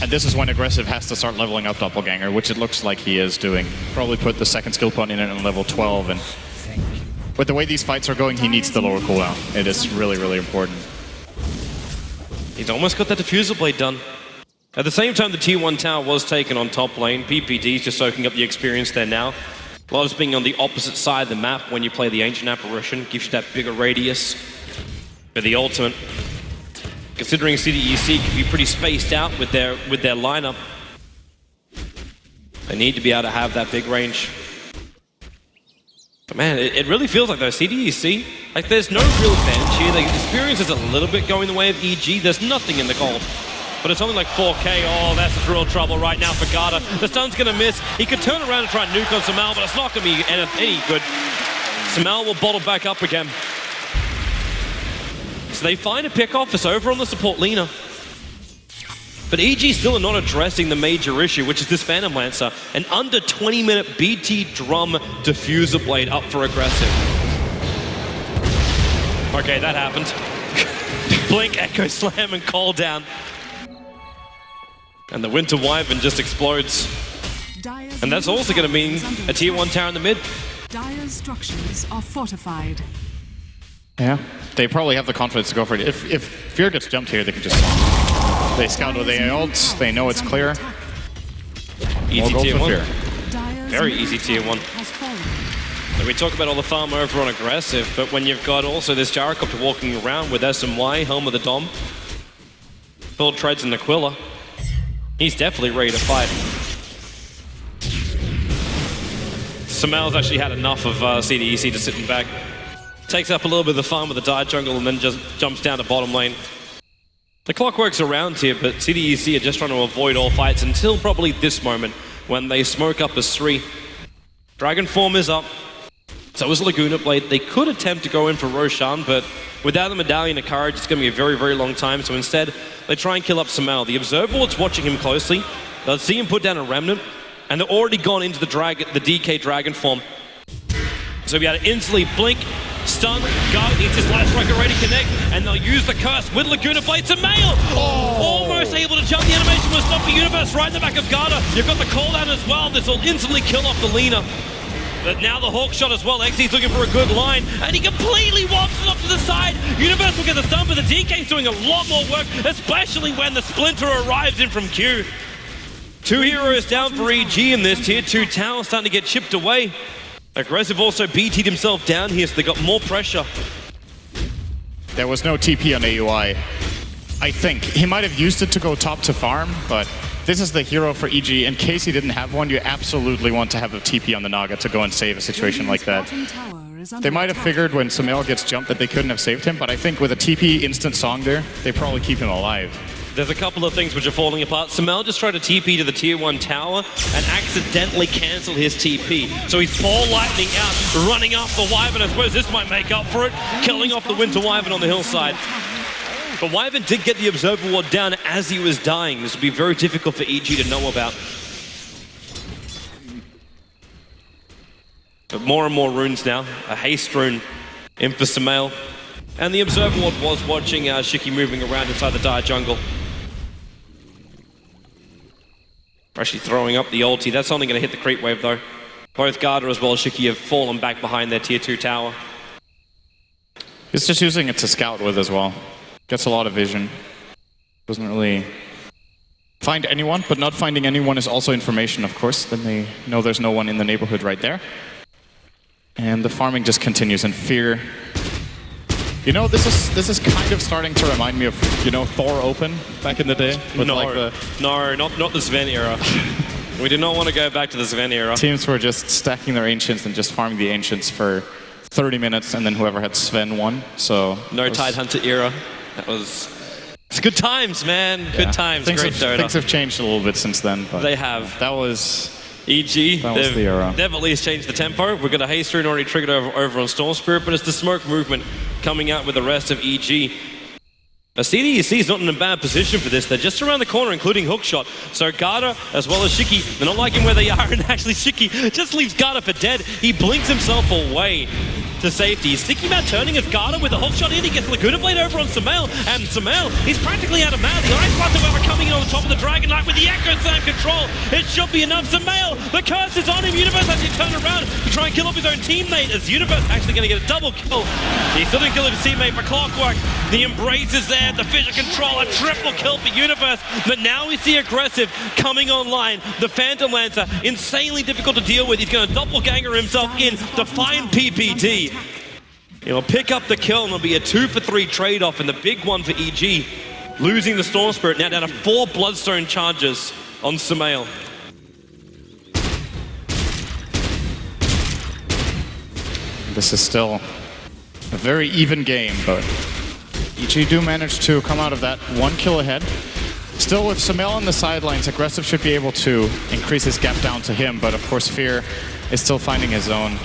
And this is when Aggressive has to start leveling up Doppelganger, which it looks like he is doing. Probably put the second skill point in it on level 12. And with the way these fights are going, he needs the lower cooldown. It is really, really important. He's almost got the Diffuser Blade done. At the same time, the T1 tower was taken on top lane. PPD's just soaking up the experience there now. A lot of being on the opposite side of the map when you play the Ancient Apparition. Gives you that bigger radius for the ultimate. Considering CDEC can be pretty spaced out with their lineup, they need to be able to have that big range. But man, it really feels like though, CDEC, like there's no real advantage here. The experience is a little bit going the way of EG. There's nothing in the gold. But it's only like 4K. Oh, that's real trouble right now for Garda. The stun's going to miss. He could turn around and try and nuke on Sumail, but it's not going to be any good. Sumail will bottle back up again. So they find a pick-off. It's over on the support Lina. But EG still are not addressing the major issue, which is this Phantom Lancer. An under 20-minute BT Drum Diffuser Blade up for aggressive. Okay, that happened. Blink, Echo Slam, and Call Down. And the Winter Wyvern just explodes. And that's also going to mean a tier 1 tower in the mid. Dire's structures are fortified. Yeah, they probably have the confidence to go for it. If Fear gets jumped here, they can just... They scout with AI ults, they know it's clear. Easy tier 1. Fear. Very easy tier 1. So we talk about all the farm over on aggressive, but when you've got also this Gyrocopter walking around with SMY, Helm of the Dom, Full Treads and Aquila, he's definitely ready to fight. Sumail's actually had enough of CDEC just sitting back. Takes up a little bit of the farm with the Dire Jungle and then just jumps down to bottom lane. The Clockwork's around here, but CDEC are just trying to avoid all fights until probably this moment when they smoke up as 3. Dragon Form is up. So is Laguna Blade. They could attempt to go in for Roshan, but without the Medallion of Courage, it's going to be a very, very long time. So instead, they try and kill up Sumail. The Observer Ward's watching him closely. They'll see him put down a Remnant, and they're already gone into the DK Dragon Form. So we able to instantly blink, stun, Garda needs his Light Strike already connect, and they'll use the curse with Laguna Blade. Sumail! Almost able to jump. The animation will stop the universe right in the back of Garda. You've got the cooldown as well. This will instantly kill off the Lina. But now the Hawk shot as well. XD's looking for a good line, and he completely walks it off to the side. Universe will get the stun, but the DK's doing a lot more work, especially when the Splinter arrives in from Q. 2 heroes down for EG in this tier 2 tower, starting to get chipped away. Aggressive also BT'd himself down here, so they got more pressure. There was no TP on AUI. I think he might have used it to go top to farm, but this is the hero for EG. In case he didn't have one, you absolutely want to have a TP on the Naga to go and save a situation like that. They might have figured when Sumail gets jumped that they couldn't have saved him, but I think with a TP instant song there, they probably keep him alive. There's a couple of things which are falling apart. Sumail just tried to TP to the tier 1 tower and accidentally cancel his TP. So he's ball lightning out, running off the Wyvern. I suppose this might make up for it, killing off the Winter Wyvern on the hillside. But Wyvern did get the Observer Ward down as he was dying. This would be very difficult for EG to know about. But more and more runes now. A haste rune in for Sumail. And the Observer Ward was watching Shiki moving around inside the Dire jungle. Actually throwing up the ulti. That's only going to hit the creep wave though. Both Garda as well as Shiki have fallen back behind their tier 2 tower. He's just using it to scout with as well. Gets a lot of vision. Doesn't really find anyone, but not finding anyone is also information, of course. Then they know there's no one in the neighborhood right there. And the farming just continues in fear. You know, this is kind of starting to remind me of, you know, Thor Open back in the day. No, not the Sven era. We do not want to go back to the Sven era. Teams were just stacking their Ancients and just farming the Ancients for 30 minutes, and then whoever had Sven won. So no Tidehunter era. That was... It's good times, man. Good times. Great Dota. Things have changed a little bit since then. But they have. That was... EG, that was the era. They've at least changed the tempo. We've got a haste rune already triggered over on Storm Spirit, but it's the smoke movement coming out with the rest of EG. CDEC is not in a bad position for this. They're just around the corner, including Hookshot. So Garda, as well as Shiki, they're not liking where they are, and actually Shiki just leaves Garda for dead. He blinks himself away to safety. He's thinking about turning his Garda with a hookshot in. He gets Laguna Blade over on Sumail, and Sumail, he's practically out of mana. The Ice Blast, however, coming in on the top of the Dragon Knight with the Echo Slam control. It should be enough. Sumail, the curse is on him. Universe has to turn around to try and kill off his own teammate, as Universe actually going to get a double kill. He still didn't kill his teammate for Clockwork. The Embrace is there, the Fissure control, a triple kill for Universe, but now we see Aggressive coming online. The Phantom Lancer, insanely difficult to deal with. He's going to doppelganger himself in to find PPD. He'll pick up the kill, and it'll be a 2-for-3 trade-off, and the big one for EG, losing the Storm Spirit, now down to 4 Bloodstone charges on Sumail. This is still a very even game, but EG do manage to come out of that 1 kill ahead. Still, with Sumail on the sidelines, Aggressive should be able to increase his gap down to him, but of course Fear is still finding his own.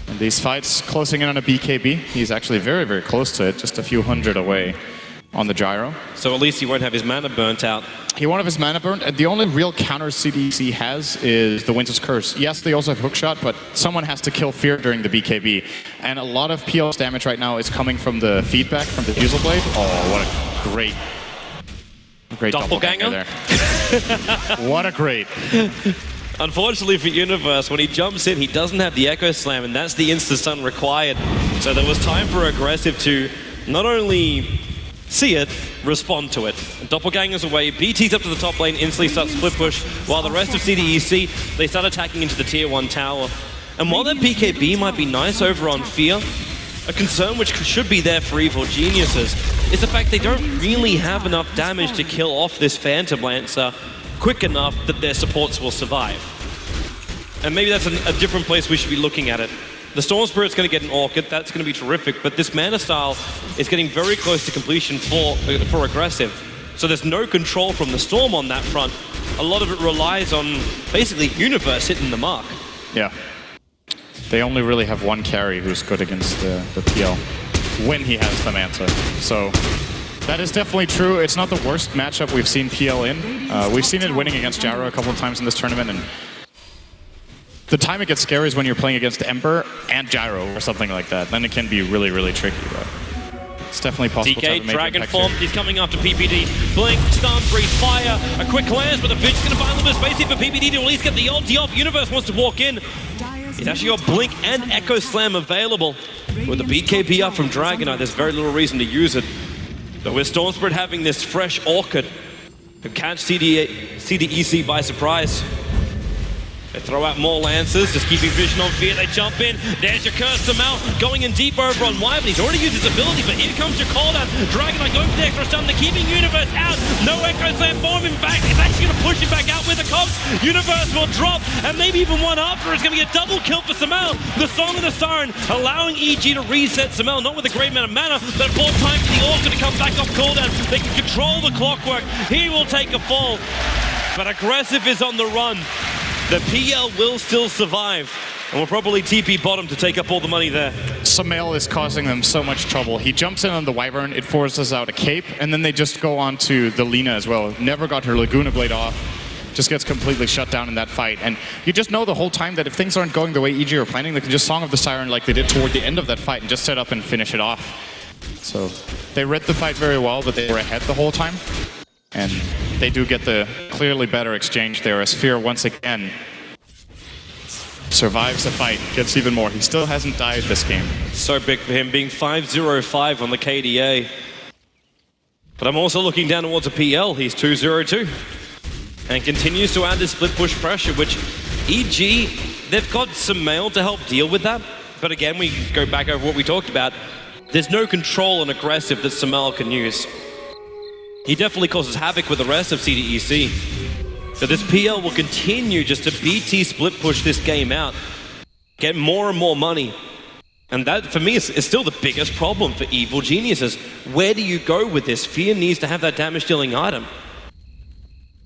And these fights closing in on a BKB. He's actually very, very close to it, just a few hundred away on the gyro. So at least he won't have his mana burnt out. He won't have his mana burnt, and the only real counter CDEC has is the Winter's Curse. Yes, they also have Hookshot, but someone has to kill Fear during the BKB. And a lot of PL's damage right now is coming from the feedback from the Fusel Blade. Oh, what a great doppelganger there. What a great. Unfortunately for Universe, when he jumps in, he doesn't have the Echo Slam, and that's the insta-stun required. So there was time for Aggressive to not only see it, respond to it. Doppelganger's away, BT's up to the top lane, instantly starts split push, while the rest of CDEC, they start attacking into the tier 1 tower. And while that BKB might be nice over on Fear, a concern which should be there for Evil Geniuses is the fact they don't really have enough damage to kill off this Phantom Lancer quick enough that their supports will survive. And maybe that's a different place we should be looking at it. The Storm Spirit's going to get an Orchid, that's going to be terrific, but this mana style is getting very close to completion for Aggressive. So there's no control from the Storm on that front. A lot of it relies on basically Universe hitting the mark. Yeah. They only really have one carry who's good against the PL when he has the Manta. So that is definitely true. It's not the worst matchup we've seen PL in. We've seen it winning against Gyro a couple of times in this tournament, and the time it gets scary is when you're playing against Ember and Gyro or something like that. Then it can be really, really tricky, but it's definitely possible to have a major Dragon impact Form, here. he's coming after PPD. Blink, stun, breathe, fire, a quick glance, but the Fidge is going to find a little bit of space here for PPD to at least get the ulti off. Universe wants to walk in. He's actually got Blink and Echo Slam available. With the BKB up from Dragon Knight, there's very little reason to use it. But with Storm Spirit having this fresh Orchid to catch CDEC by surprise. They throw out more Lancers, just keeping vision on Fear. They jump in. There's your curse to Mal, going in deep over on Y, but he's already used his ability. But here comes your call down. Dragonite going for the extra stun. They're keeping Universe out. No Echo Slam for him back. It's actually going to push him back out with the Cogs. Universe will drop, and maybe even one after. It's going to be a double kill for Samel. The Song of the Siren allowing EG to reset Samel, not with a great amount of mana, but bought time for the Orca to come back off cooldown. They can control the clockwork. He will take a fall, but Aggressive is on the run. The PL will still survive, and will probably TP bottom to take up all the money there. Samel is causing them so much trouble. He jumps in on the Wyvern, it forces out a cape, and then they just go on to the Lina as well. Never got her Laguna Blade off. Just gets completely shut down in that fight. And you just know the whole time that if things aren't going the way EG are planning, they can just Song of the Siren like they did toward the end of that fight and just set up and finish it off. So they read the fight very well, but they were ahead the whole time. And they do get the clearly better exchange there as Fear once again survives the fight, gets even more. He still hasn't died this game. So big for him, being 5-0-5 on the KDA. But I'm also looking down towards a PL. He's 2-0-2. And continues to add this split push pressure, which EG, they've got Samel to help deal with that. But again, we go back over what we talked about. There's no control and aggressive that Samel can use. He definitely causes havoc with the rest of CDEC. So this PL will continue just to BT split push this game out, get more and more money. And that, for me, is still the biggest problem for Evil Geniuses. Where do you go with this? Fear needs to have that damage-dealing item.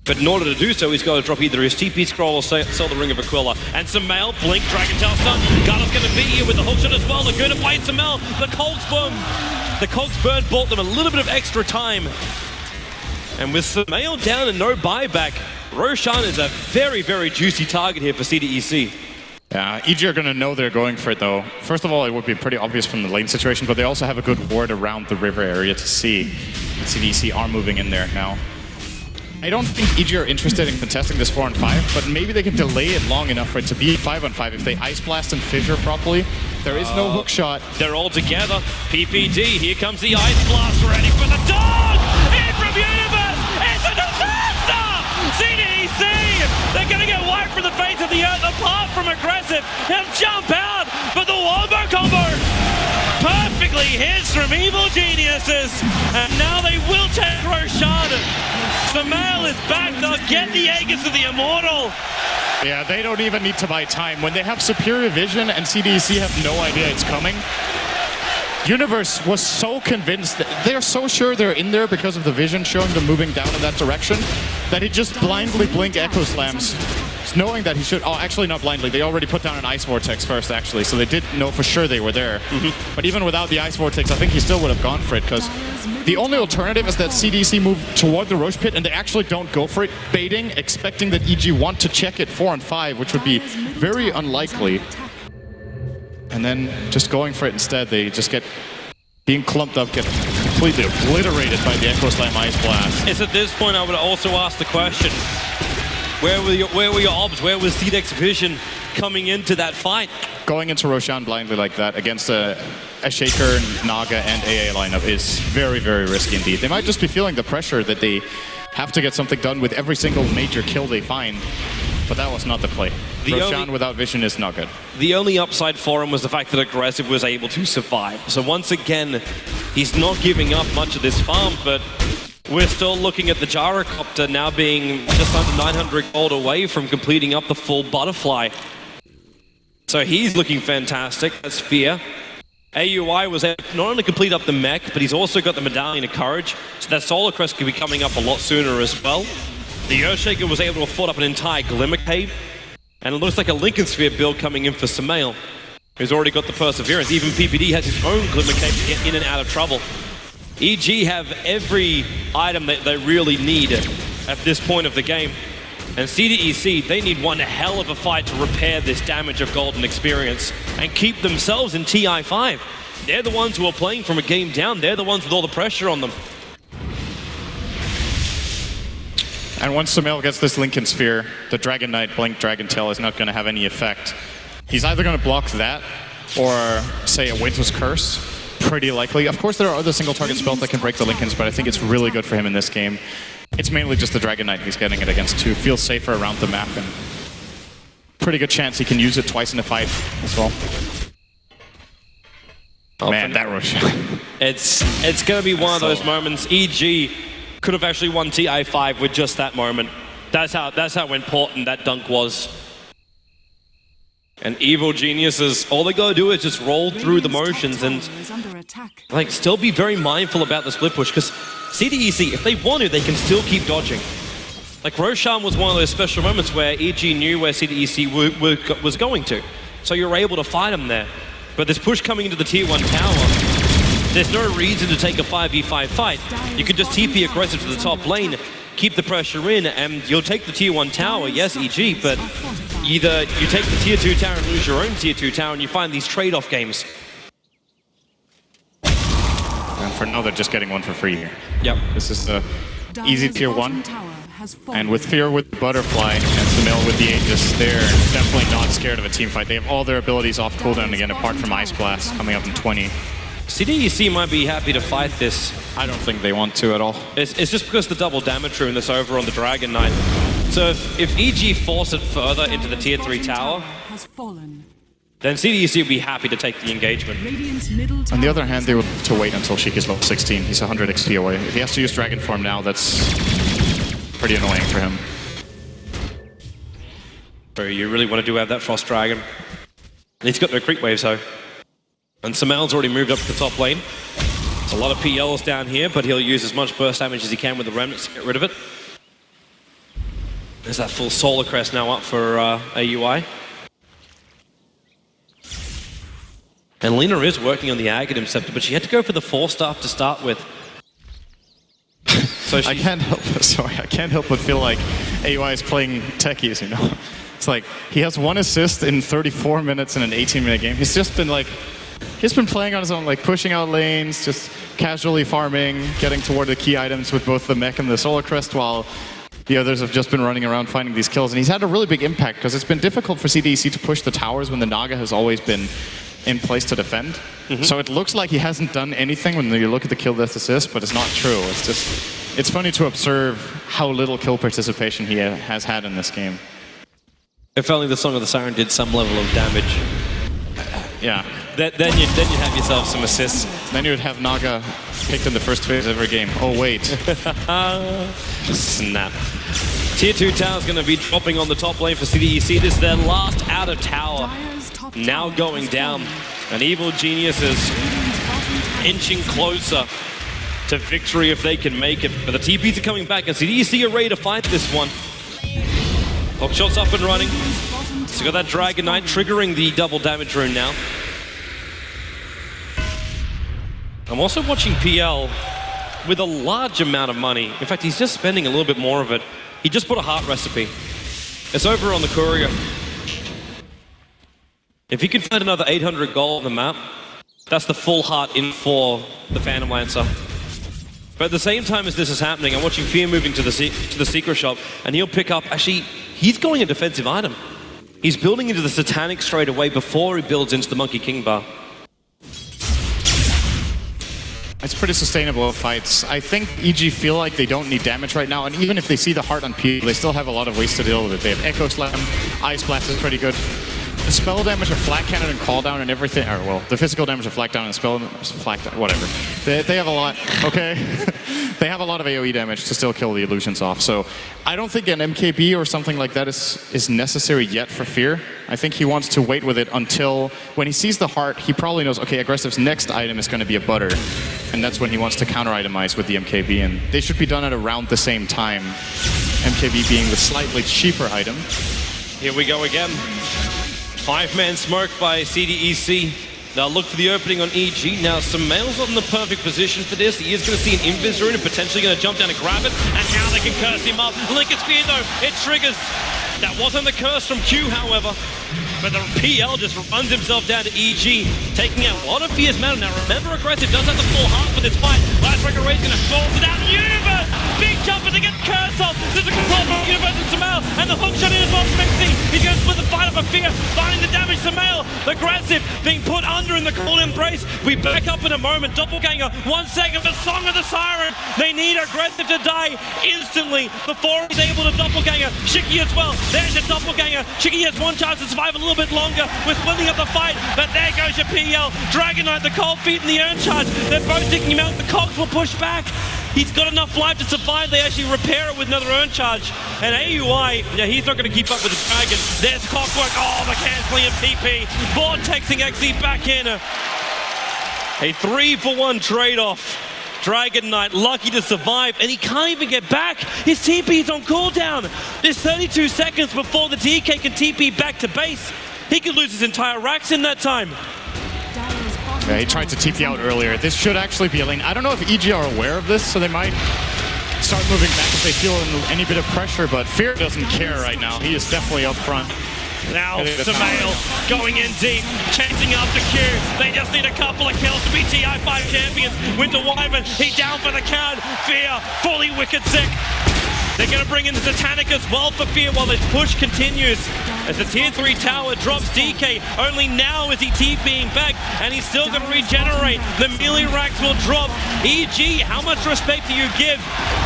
But in order to do so, he's got to drop either his TP scroll or sell the Ring of Aquila. And Samel, blink, Dragon Tail stun. Garda's going to be here with the hook shot as well. They're going to fight Samel. The Cogs burn bought them a little bit of extra time. And with Samel down and no buyback, Roshan is a very, very juicy target here for CDEC. Yeah, EG are going to know they're going for it though. First of all, it would be pretty obvious from the lane situation, but they also have a good ward around the river area to see. CDEC are moving in there now. I don't think EG are interested in contesting this 4-on-5, but maybe they can delay it long enough for it to be 5-on-5 if they Ice Blast and Fissure properly. There is no hook shot. They're all together. PPD, here comes the Ice Blast, ready for the dog! In from Universe! It's a disaster! CDEC! They're gonna get wiped from the face of the earth apart from Aggressive. He'll jump out, but the Wombo combo perfectly hits from Evil Geniuses. And now they will take Roshan. Samel is back, they'll get the Aegis of the Immortal. Yeah, they don't even need to buy time. When they have superior vision and CDEC have no idea it's coming, Universe was so convinced, that they're so sure they're in there because of the vision showing them moving down in that direction, that he just blindly blink Echo Slams, knowing that he should, oh, actually not blindly, they already put down an Ice Vortex first actually, so they did know for sure they were there. But even without the Ice Vortex, I think he still would have gone for it, because the only alternative is that CDC move toward the Roche Pit and they actually don't go for it, baiting, expecting that EG want to check it 4-on-5, which would be very unlikely. And then just going for it instead, they just get being clumped up, get completely obliterated by the Echo Slam Ice Blast. It's at this point I would also ask the question, where were your obs? Where was CDEC's vision coming into that fight? Going into Roshan blindly like that against a Shaker, Naga, and AA lineup is very, very risky indeed. They might just be feeling the pressure that they have to get something done with every single major kill they find. But that was not the play. Roshan without vision is not good. The only upside for him was the fact that Aggressive was able to survive. So once again, he's not giving up much of this farm, but we're still looking at the Gyrocopter now being just under 900 gold away from completing up the full butterfly. So he's looking fantastic. That's Fear. AUI was able to not only complete up the mech, but he's also got the Medallion of Courage. So that Solar Crest could be coming up a lot sooner as well. The Earthshaker was able to afford up an entire Glimmer Cave. And it looks like a Lincoln Sphere build coming in for Samel, who's already got the Perseverance. Even PPD has his own Glimmer Cave to get in and out of trouble. EG have every item that they really need at this point of the game. And CDEC, they need one hell of a fight to repair this damage of golden experience and keep themselves in TI5. They're the ones who are playing from a game down. They're the ones with all the pressure on them. And once Samel gets this Lincoln Sphere, the Dragon Knight Blink Dragon Tail is not going to have any effect. He's either going to block that or, say, a Winter's Curse. Pretty likely. Of course, there are other single target spells that can break the Lincolns, but I think it's really good for him in this game. It's mainly just the Dragon Knight he's getting it against to feel safer around the map and pretty good chance he can use it twice in the fight as well. Man, that rush. It's going to be one of those moments. EG could have actually won TI5 with just that moment. That's how important that dunk was. And Evil Geniuses, all they gotta do is just roll through the motions and like still be very mindful about the split push, because CDEC, if they want to, they can still keep dodging. Like Roshan was one of those special moments where EG knew where CDEC was going to, so you're able to fight them there. But this push coming into the tier 1 tower, there's no reason to take a 5v5 fight. You can just TP aggressive to the top lane, keep the pressure in, and you'll take the tier 1 tower, yes, EG, but either you take the tier 2 tower and lose your own tier 2 tower, and you find these trade-off games. And for now, they're just getting one for free here. Yep. This is the easy tier 1. And with Fear with the Butterfly and Samil with the Aegis, they're definitely not scared of a team fight. They have all their abilities off cooldown again, apart from Ice Blast coming up in 20. CDEC might be happy to fight this. I don't think they want to at all. It's just because the double damage rune that's over on the Dragon Knight. So if EG force it further into the tier 3 tower, then CDEC will be happy to take the engagement. On the other hand, they would have to wait until Sheik is level 16. He's 100 XP away. If he has to use Dragon Form now, that's pretty annoying for him. So you really want to have that Frost Dragon. And he's got no creep waves, though. And Samel's already moved up to the top lane. There's a lot of PLs down here, but he'll use as much burst damage as he can with the Remnants to get rid of it. There's that full Solar Crest now up for AUI. And Lina is working on the Aghanim Scepter, but she had to go for the 4-star to start with. So I can't help but feel like AUI is playing techies, you know? It's like, he has 1 assist in 34 minutes in an 18-minute game. He's just been like, he's been playing on his own, like pushing out lanes, just casually farming, getting toward the key items with both the mech and the Solar Crest, while the others have just been running around finding these kills. And he's had a really big impact, because it's been difficult for CDEC to push the towers when the Naga has always been in place to defend. So it looks like he hasn't done anything when you look at the kill death assist, but it's not true. It's just, it's funny to observe how little kill participation he has had in this game. If only the Song of the Siren did some level of damage. Yeah. Then you'd have yourself some assists. Then you would have Naga picked in the first phase of every game. Oh wait. Snap. Tier 2 tower is going to be dropping on the top lane for CDEC. This is their last out of tower. Now going down. And Evil Genius is inching closer to victory if they can make it. But the TPs are coming back, and CDEC are ready to fight this one. Hookshot's up and running. So got that Dragon Knight triggering the double damage rune now. I'm also watching PL with a large amount of money. In fact, he's just spending a little bit more of it. He just put a heart recipe. It's over on the courier. If he can find another 800 gold on the map, that's the full heart in for the Phantom Lancer. But at the same time as this is happening, I'm watching Fear moving to the secret shop, and he'll pick up, actually, he's going a defensive item. He's building into the Satanic straight away before he builds into the Monkey King bar. It's pretty sustainable fights. I think EG feel like they don't need damage right now, and even if they see the heart on P, they still have a lot of ways to deal with it. They have Echo Slam, Ice Blast is pretty good. The spell damage of Flat Cannon and Call Down and everything, or well, the physical damage of Flat Down and spell Flat Down, whatever. They have a lot, okay? They have a lot of AoE damage to still kill the illusions off, so I don't think an MKB or something like that is necessary yet for Fear. I think he wants to wait with it until, when he sees the heart, he probably knows, okay, Aggressive's next item is going to be a butter, and that's when he wants to counter-itemize with the MKB, and they should be done at around the same time, MKB being the slightly cheaper item. Here we go again. 5-man smoke by CDEC. They'll look for the opening on EG. Now, Samel's not in the perfect position for this. He is going to see an Invis rune and potentially going to jump down and grab it. And now they can curse him up. Lincoln Spear, though, it triggers. That wasn't the curse from Q, however. But the PL just runs himself down to EG, taking out a lot of Fear's mana. Now, remember, Aggressive does have the full heart for this fight. Last Breaker Ray's going to force it out. Universe! Big jumper to get curse off. There's a control from Universe and Samel. And the hook shot in as well from XC. He's going to split the fight up for Fear, finding the damage. Samel Aggressive, being put under in the cold embrace. We back up in a moment. Doppelganger, 1 second, the song of the siren. They need Aggressive to die instantly before he's able to Doppelganger. Shiki as well. There's your Doppelganger. Shiki has one chance to survive a little bit longer. We're splitting up the fight, but there goes your PL. Dragon Knight, the cold feet, and the urn charge. They're both taking him out. The cogs will push back. He's got enough life to survive. They actually repair it with another urn charge. And AUI, yeah, he's not going to keep up with the Dragon. There's Clockwork. Oh, the cancelling of PP. Vortexing XE back in. A 3-for-1 trade-off. Dragon Knight lucky to survive, and he can't even get back. His TP is on cooldown. There's 32 seconds before the DK can TP back to base. He could lose his entire racks in that time. Yeah, he tried to TP out earlier. This should actually be a lane. I don't know if EG are aware of this, so they might start moving back if they feel any bit of pressure, but Fear doesn't care right now. He is definitely up front. Now, Samael going in deep, chasing up the Q. They just need a couple of kills to be TI5 champions. Winter Wyvern, he down for the count. Fear, fully wicked sick. They're going to bring in the Titanic as well for Fear while this push continues. As the tier 3 tower drops DK, only now is he TPing back, and he's still going to regenerate. The melee racks will drop. EG, how much respect do you give?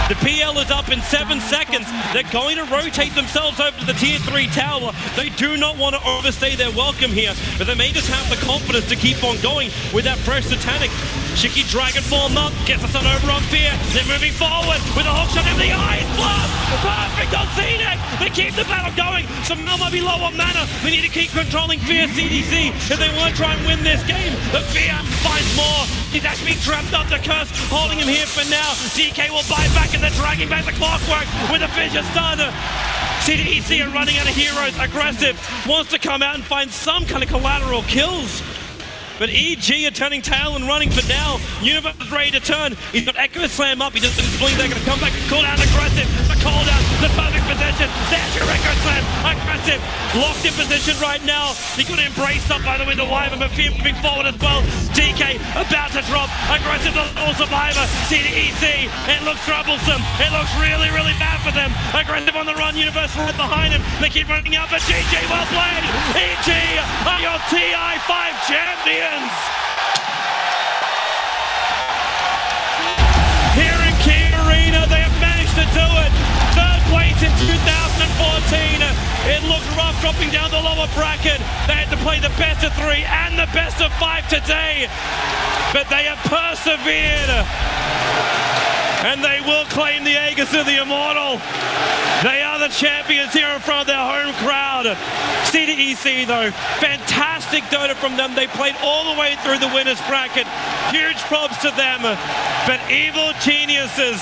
The PL is up in 7 seconds. They're going to rotate themselves over to the tier 3 tower. They do not want to overstay their welcome here, but they may just have the confidence to keep on going with that fresh Titanic. Shiki Dragonfall up, gets us on over on Fear. They're moving forward with a hook shot in the eyes. Blast! Perfect on CDEC. They keep the battle going. Samael might be low on mana. They need to keep controlling Fear CDC if they want to try and win this game. But Fear finds more. He's actually trapped up the curse, holding him here for now. DK will bite back and they're dragging back the Clockwork with a Fissure Starter. CDEC are running out of heroes. Aggressive wants to come out and find some kind of collateral kills. But EG are turning tail and running for now. Universe is ready to turn. He's got Echo Slam up. He doesn't believe they're going to come back. Call down Aggressive. The call down. The perfect position. There's your Echo Slam. Aggressive. Locked in position right now. He got embraced up by the Winter Wyvern, but Fear moving forward as well. DK about to drop. Aggressive the sole survivor. CDEC. It looks troublesome. It looks really, really bad for them. Aggressive on the run. Universe right behind him. They keep running out, but GG, well played. EG are your TI5 champions. Here in Key Arena, they have managed to do it. Third place in 2014. It looked rough dropping down the lower bracket. They had to play the best of 3 and the best of 5 today. But they have persevered. And they will claim the Aegis of the Immortal. They are the champions here in front of their home crowd. CDEC though, fantastic Dota from them. They played all the way through the winners bracket. Huge props to them. But Evil Geniuses